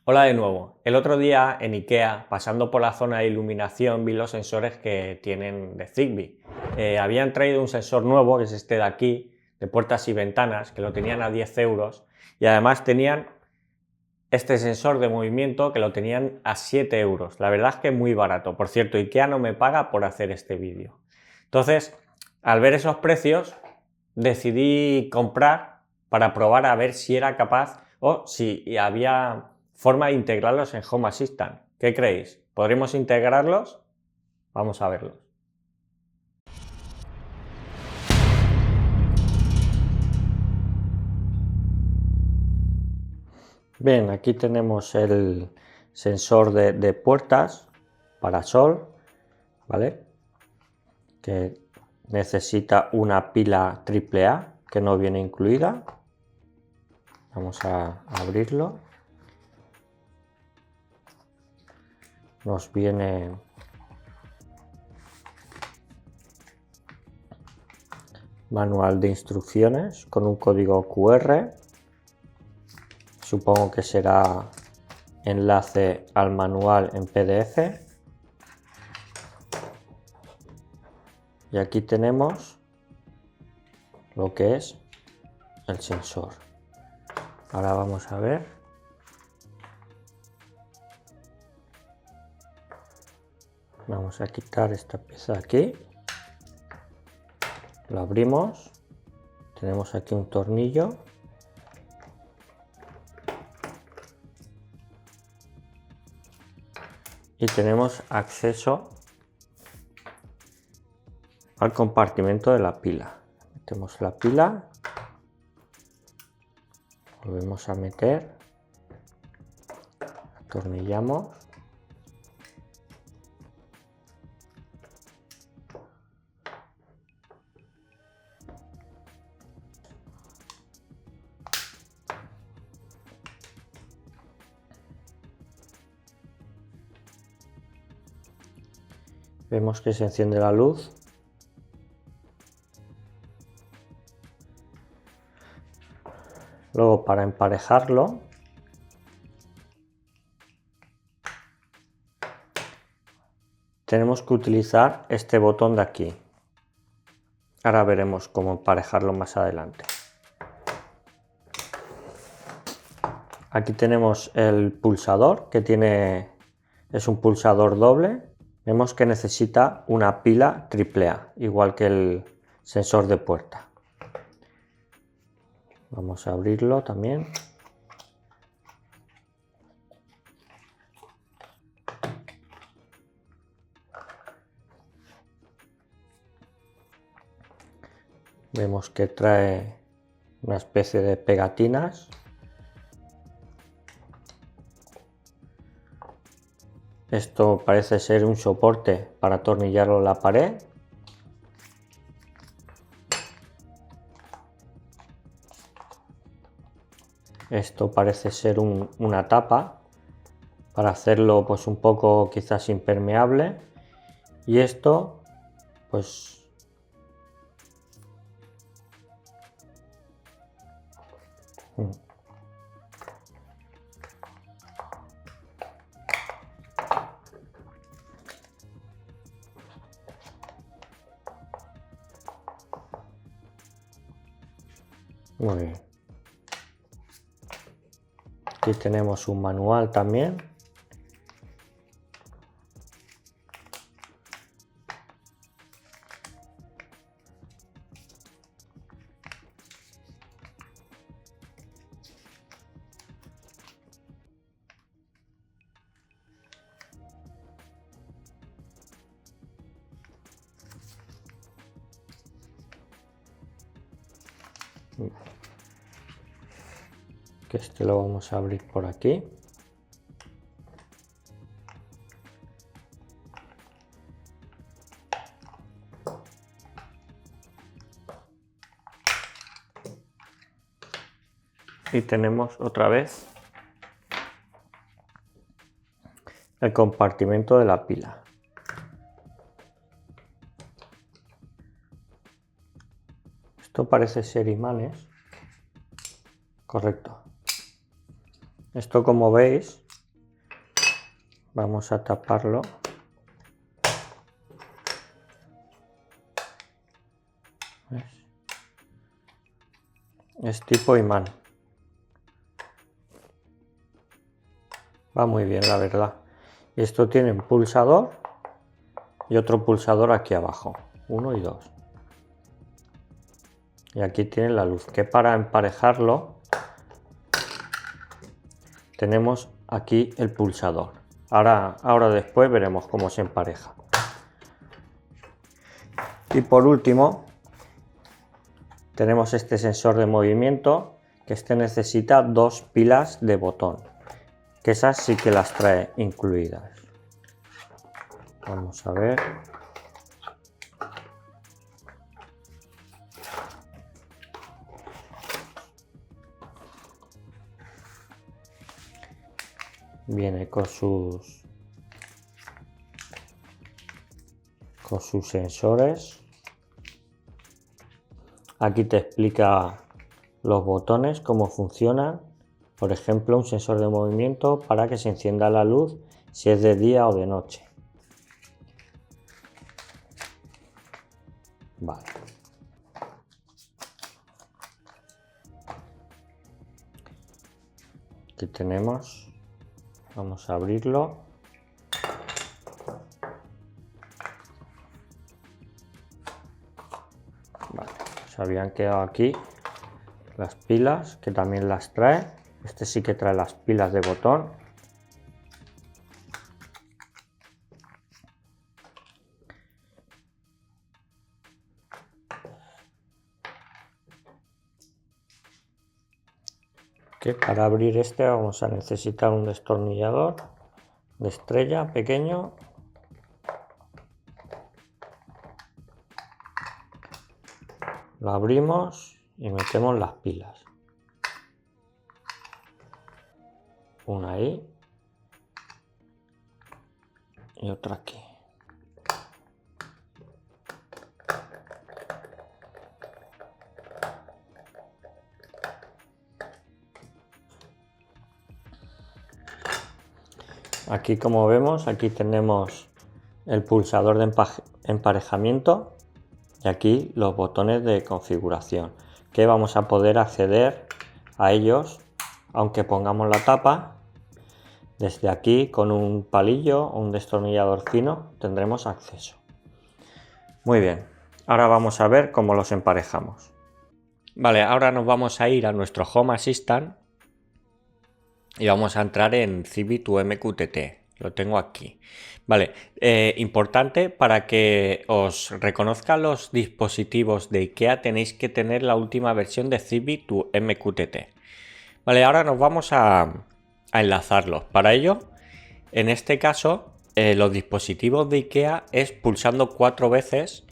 Hola de nuevo. El otro día en IKEA, pasando por la zona de iluminación, vi los sensores que tienen de Zigbee. Habían traído un sensor nuevo, que es este de aquí, de puertas y ventanas, que lo tenían a 10 euros, y además tenían este sensor de movimiento que lo tenían a 7 euros. La verdad es que es muy barato. Por cierto, IKEA no me paga por hacer este vídeo. Entonces, al ver esos precios, decidí comprar para probar a ver si era capaz o si había forma de integrarlos en Home Assistant. ¿Qué creéis? ¿Podremos integrarlos? Vamos a verlos. Bien, aquí tenemos el sensor de puertas para sol, ¿vale? Que necesita una pila AAA que no viene incluida. Vamos a abrirlo. Nos viene manual de instrucciones con un código QR. Supongo que será enlace al manual en PDF. Y aquí tenemos lo que es el sensor. Ahora vamos a ver. Vamos a quitar esta pieza aquí. Lo abrimos. Tenemos aquí un tornillo. Y tenemos acceso al compartimento de la pila. Metemos la pila. Volvemos a meter. Atornillamos. Vemos que se enciende la luz. Luego, para emparejarlo, tenemos que utilizar este botón de aquí. Ahora veremos cómo emparejarlo más adelante. Aquí tenemos el pulsador, que es un pulsador doble. Vemos que necesita una pila AAA, igual que el sensor de puerta. Vamos a abrirlo también. Vemos que trae una especie de pegatinas. Esto parece ser un soporte para atornillarlo en la pared. Esto parece ser una tapa para hacerlo pues un poco quizás impermeable. Y esto pues muy bien. Aquí tenemos un manual también. Que este lo vamos a abrir por aquí. Y tenemos otra vez el compartimento de la pila. Esto parece ser imanes. Correcto. Esto, como veis, Vamos a taparlo. ¿Ves? Es tipo imán. Va muy bien, la verdad. Esto tiene un pulsador y otro pulsador aquí abajo. 1 y 2. Y aquí tiene la luz, que para emparejarlo tenemos aquí el pulsador. Ahora después veremos cómo se empareja. Y por último tenemos este sensor de movimiento, que este necesita 2 pilas de botón, que esas sí que las trae incluidas. Vamos a ver. Viene con sus sensores. Aquí te explica los botones, cómo funcionan. Por ejemplo, un sensor de movimiento para que se encienda la luz si es de día o de noche. Vale. Aquí tenemos. Vamos a abrirlo. Vale, se habían quedado aquí las pilas, que también las trae. Este sí que trae las pilas de botón. Que para abrir este vamos a necesitar un destornillador de estrella pequeño. Lo abrimos y metemos las pilas. Una ahí y otra aquí. Aquí, como vemos, aquí tenemos el pulsador de emparejamiento y aquí los botones de configuración, que vamos a poder acceder a ellos aunque pongamos la tapa. Desde aquí, con un palillo o un destornillador fino, tendremos acceso. Muy bien, ahora vamos a ver cómo los emparejamos. Vale, ahora nos vamos a ir a nuestro Home Assistant y vamos a entrar en Zigbee to MQTT. Lo tengo aquí. Vale, importante, para que os reconozca los dispositivos de IKEA tenéis que tener la última versión de Zigbee to MQTT. Vale, ahora nos vamos a enlazarlos. Para ello, en este caso, los dispositivos de IKEA es pulsando 4 veces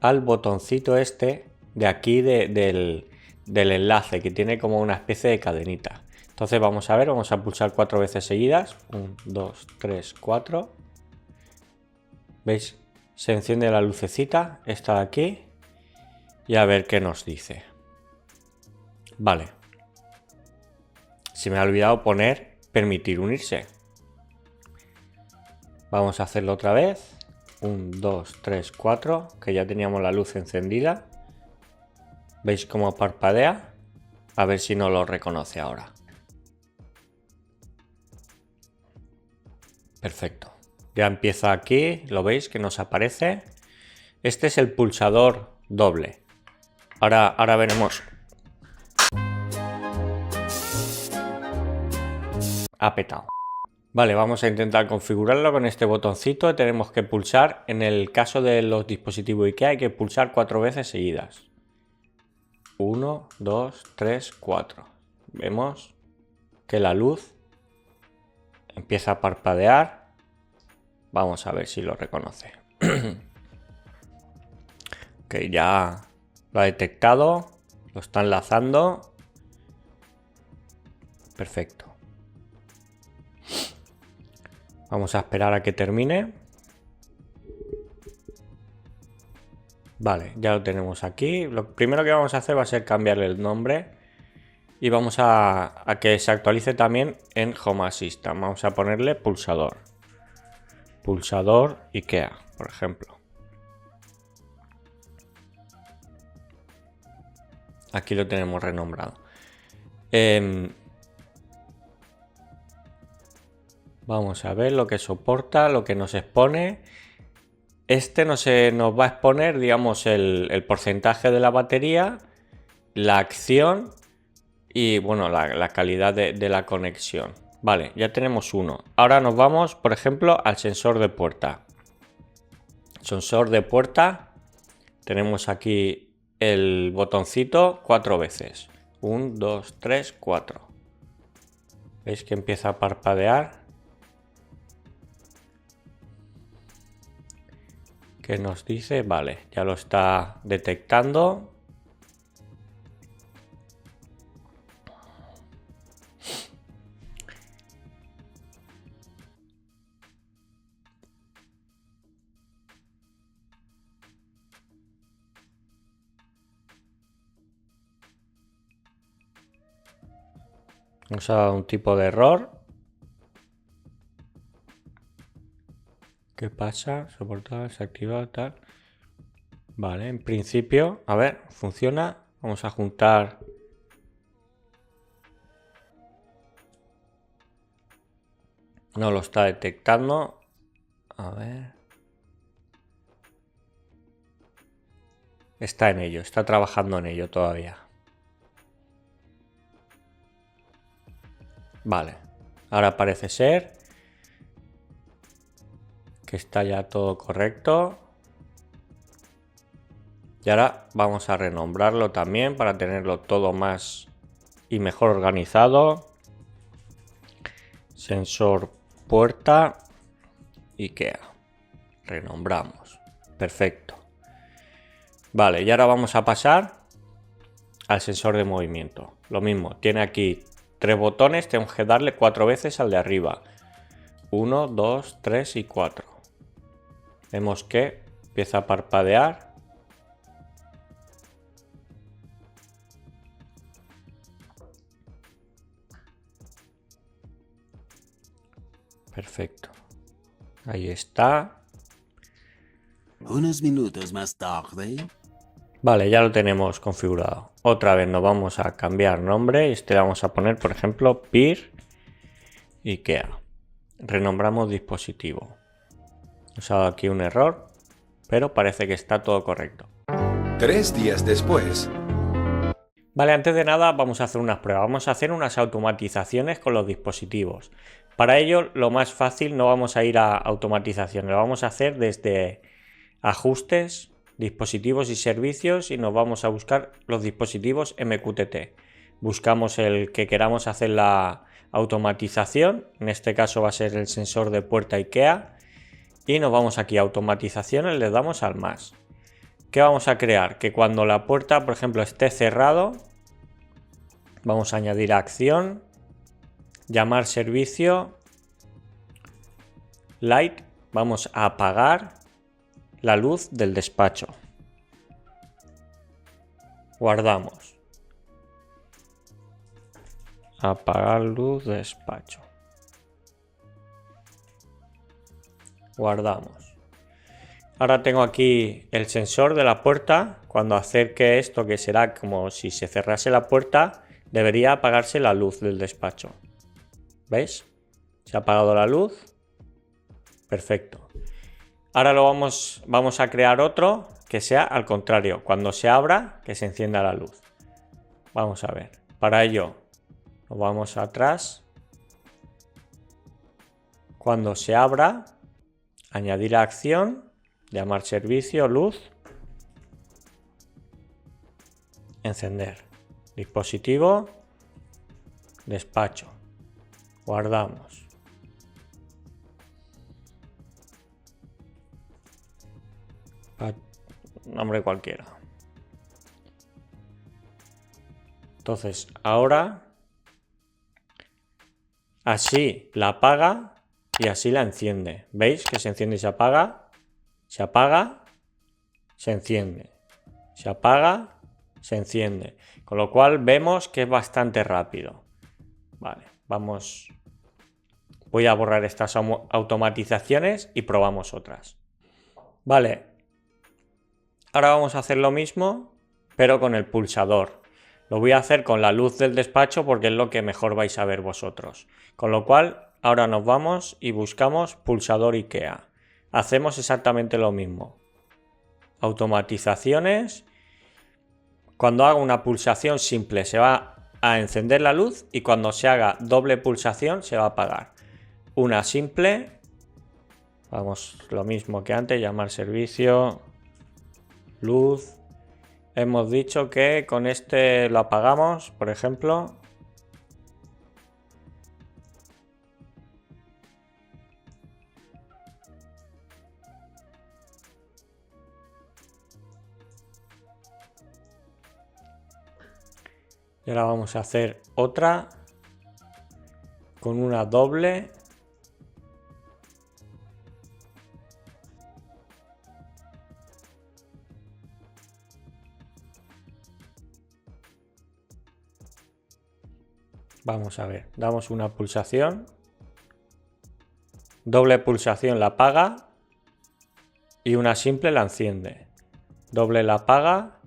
al botoncito este de aquí del enlace, que tiene como una especie de cadenita. Entonces vamos a ver, vamos a pulsar 4 veces seguidas. 1, 2, 3, 4. ¿Veis? Se enciende la lucecita, esta de aquí. Y a ver qué nos dice. Vale. Se me ha olvidado poner permitir unirse. Vamos a hacerlo otra vez. 1, 2, 3, 4. Que ya teníamos la luz encendida. ¿Veis cómo parpadea? A ver si no lo reconoce ahora. Perfecto. Ya empieza aquí. ¿Lo veis que nos aparece? Este es el pulsador doble. Ahora veremos. Ha petado. Vale, vamos a intentar configurarlo con este botoncito. Tenemos que pulsar, en el caso de los dispositivos IKEA, hay que pulsar 4 veces seguidas. 1, 2, 3, 4. Vemos que la luz empieza a parpadear. Vamos a ver si lo reconoce. Ok, ya lo ha detectado. Lo está enlazando. Perfecto. Vamos a esperar a que termine. Vale, ya lo tenemos aquí. Lo primero que vamos a hacer va a ser cambiarle el nombre. Y vamos a que se actualice también en Home Assistant. Vamos a ponerle pulsador. Pulsador IKEA, por ejemplo. Aquí lo tenemos renombrado. Vamos a ver lo que soporta, lo que nos expone. Este nos va a exponer, digamos, el porcentaje de la batería, la acción y, bueno, la calidad de la conexión. Vale, ya tenemos uno. Ahora nos vamos, por ejemplo, al sensor de puerta. Sensor de puerta. Tenemos aquí el botoncito 4 veces. 1, 2, 3, 4. ¿Veis que empieza a parpadear? ¿Qué nos dice? Vale, ya lo está detectando. Nos ha dado un tipo de error. ¿Qué pasa? Soportado, desactivado, tal. Vale, en principio, a ver, funciona. Vamos a juntar. No lo está detectando. A ver. Está en ello, está trabajando en ello todavía. Vale, ahora parece ser que está ya todo correcto. Y ahora vamos a renombrarlo también para tenerlo todo más y mejor organizado. Sensor puerta IKEA. Renombramos. Perfecto. Vale, y ahora vamos a pasar al sensor de movimiento. Lo mismo, tiene aquí 3 botones, tengo que darle 4 veces al de arriba. 1, 2, 3 y 4. Vemos que empieza a parpadear. Perfecto. Ahí está. Unos minutos más tarde. Vale, ya lo tenemos configurado. Otra vez nos vamos a cambiar nombre y este le vamos a poner, por ejemplo, PIR IKEA. Renombramos dispositivo. Nos ha dado aquí un error, pero parece que está todo correcto. 3 días después. Vale, antes de nada vamos a hacer unas pruebas. Vamos a hacer unas automatizaciones con los dispositivos. Para ello, lo más fácil, no vamos a ir a automatización, lo vamos a hacer desde ajustes, dispositivos y servicios y nos vamos a buscar los dispositivos MQTT. Buscamos el que queramos hacer la automatización, en este caso va a ser el sensor de puerta IKEA y nos vamos aquí a automatizaciones, le damos al más. ¿Qué vamos a crear? Que cuando la puerta, por ejemplo, esté cerrado, vamos a añadir acción, llamar servicio, light, vamos a apagar la luz del despacho. Guardamos. Apagar luz despacho. Guardamos. Ahora tengo aquí el sensor de la puerta. Cuando acerque esto, que será como si se cerrase la puerta, debería apagarse la luz del despacho. ¿Veis? Se ha apagado la luz. Perfecto. Ahora vamos a crear otro que sea al contrario. Cuando se abra, que se encienda la luz. Vamos a ver. Para ello, nos vamos atrás. Cuando se abra, añadir acción, llamar servicio, luz, encender. Dispositivo, despacho. Guardamos. Nombre cualquiera. Entonces, ahora así la apaga y así la enciende. ¿Veis que se enciende y se apaga? Se apaga, se enciende. Se apaga, se enciende. Con lo cual vemos que es bastante rápido. Vale, vamos. Voy a borrar estas automatizaciones y probamos otras. Vale. Ahora vamos a hacer lo mismo, pero con el pulsador. Lo voy a hacer con la luz del despacho porque es lo que mejor vais a ver vosotros. Con lo cual, ahora nos vamos y buscamos pulsador IKEA. Hacemos exactamente lo mismo. Automatizaciones. Cuando haga una pulsación simple se va a encender la luz y cuando se haga doble pulsación se va a apagar. Una simple. Vamos, lo mismo que antes, llamar servicio, luz. Hemos dicho que con este lo apagamos, por ejemplo. Y ahora vamos a hacer otra con una doble. Vamos a ver, damos una pulsación, doble pulsación la apaga y una simple la enciende. Doble la apaga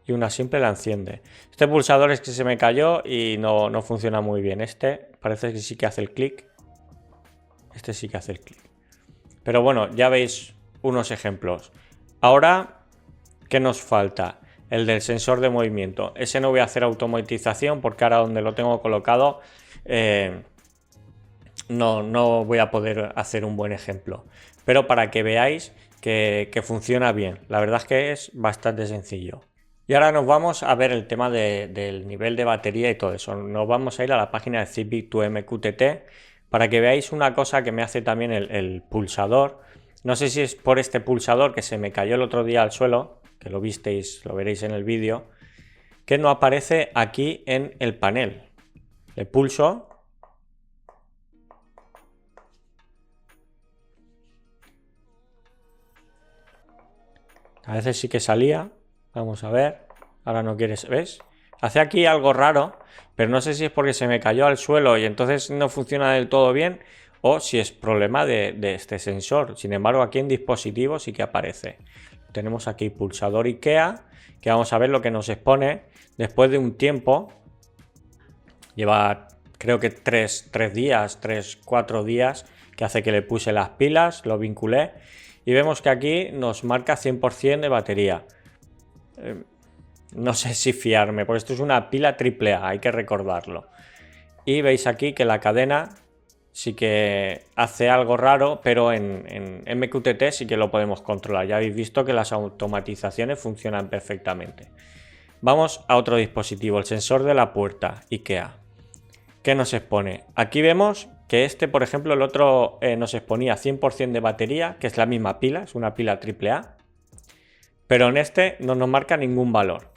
y una simple la enciende. Este pulsador es que se me cayó y no funciona muy bien. Este parece que sí que hace el clic. Este sí que hace el clic. Pero bueno, ya veis unos ejemplos. Ahora, ¿qué nos falta? El del sensor de movimiento. Ese no voy a hacer automatización porque ahora donde lo tengo colocado no voy a poder hacer un buen ejemplo. Pero para que veáis que funciona bien. La verdad es que es bastante sencillo. Y ahora nos vamos a ver el tema del nivel de batería y todo eso. Nos vamos a ir a la página de Zigbee to MQTT para que veáis una cosa que me hace también el pulsador. No sé si es por este pulsador que se me cayó el otro día al suelo, que lo visteis, lo veréis en el vídeo, que no aparece aquí en el panel. Le pulso. A veces sí que salía. Vamos a ver. Ahora no quieres, ¿ves? Hace aquí algo raro, pero no sé si es porque se me cayó al suelo y entonces no funciona del todo bien o si es problema de este sensor. Sin embargo, aquí en dispositivo sí que aparece. Tenemos aquí pulsador IKEA, que vamos a ver lo que nos expone después de un tiempo. Lleva creo que 4 días que hace que le puse las pilas, lo vinculé y vemos que aquí nos marca 100% de batería. No sé si fiarme, porque esto es una pila AAA, hay que recordarlo. Y veis aquí que la cadena sí que hace algo raro, pero en MQTT sí que lo podemos controlar. Ya habéis visto que las automatizaciones funcionan perfectamente. Vamos a otro dispositivo, el sensor de la puerta IKEA. ¿Qué nos expone? Aquí vemos que este, por ejemplo, el otro nos exponía 100% de batería, que es la misma pila, es una pila AAA. Pero en este no nos marca ningún valor.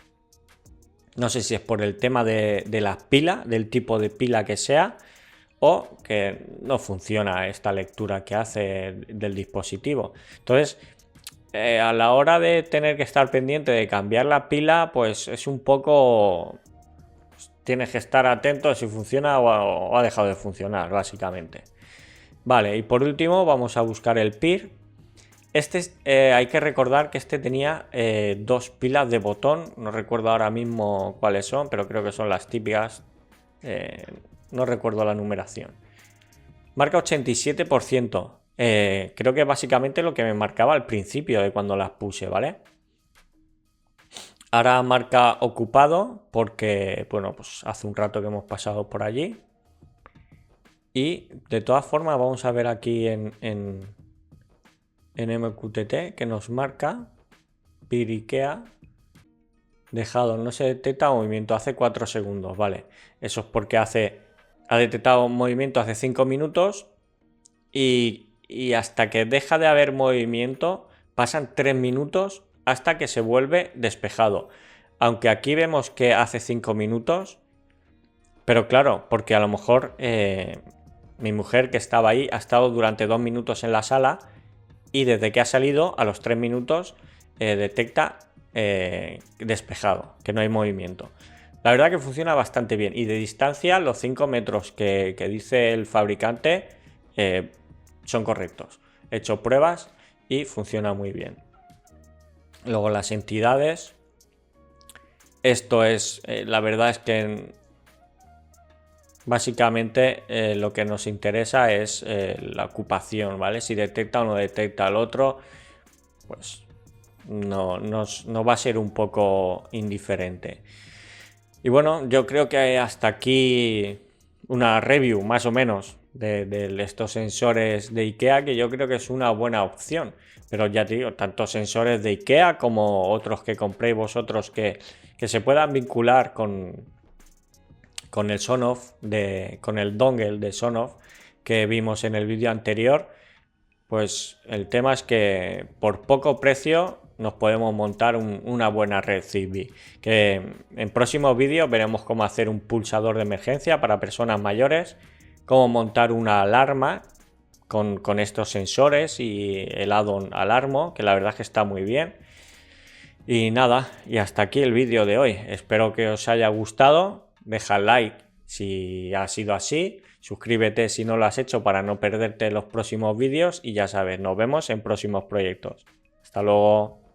No sé si es por el tema de las pilas, del tipo de pila que sea, o que no funciona esta lectura que hace del dispositivo. Entonces, a la hora de tener que estar pendiente de cambiar la pila, pues es un poco... Tienes que estar atento a si funciona o ha dejado de funcionar, básicamente. Vale, y por último vamos a buscar el PIR. Hay que recordar que este tenía 2 pilas de botón, no recuerdo ahora mismo cuáles son, pero creo que son las típicas, no recuerdo la numeración. Marca 87%, creo que básicamente lo que me marcaba al principio de cuando las puse, ¿vale? Ahora marca ocupado porque, bueno, pues hace un rato que hemos pasado por allí. Y de todas formas vamos a ver aquí en MQTT que nos marca PIR IKEA dejado, no se detecta movimiento hace 4 segundos, vale, eso es porque ha detectado movimiento hace 5 minutos y hasta que deja de haber movimiento pasan 3 minutos hasta que se vuelve despejado, aunque aquí vemos que hace 5 minutos, pero claro, porque a lo mejor mi mujer que estaba ahí ha estado durante 2 minutos en la sala y desde que ha salido a los 3 minutos detecta despejado, que no hay movimiento. La verdad que funciona bastante bien y de distancia los 5 metros que dice el fabricante son correctos. He hecho pruebas y funciona muy bien. Luego las entidades. Esto es, la verdad es que básicamente lo que nos interesa es la ocupación, ¿vale? Si detecta o no detecta al otro, pues no va a ser un poco indiferente. Y bueno, yo creo que hasta aquí una review más o menos de estos sensores de IKEA, que yo creo que es una buena opción. Pero ya te digo, tanto sensores de IKEA como otros que compréis vosotros que se puedan vincular con el Sonoff, con el dongle de Sonoff que vimos en el vídeo anterior. Pues el tema es que por poco precio nos podemos montar una buena red Zigbee. Que en próximos vídeos veremos cómo hacer un pulsador de emergencia para personas mayores, cómo montar una alarma con estos sensores y el add-on Alarmo, que la verdad es que está muy bien. Y nada, y hasta aquí el vídeo de hoy. Espero que os haya gustado. Deja like si ha sido así. Suscríbete si no lo has hecho para no perderte los próximos vídeos. Y ya sabes, nos vemos en próximos proyectos. Hasta luego.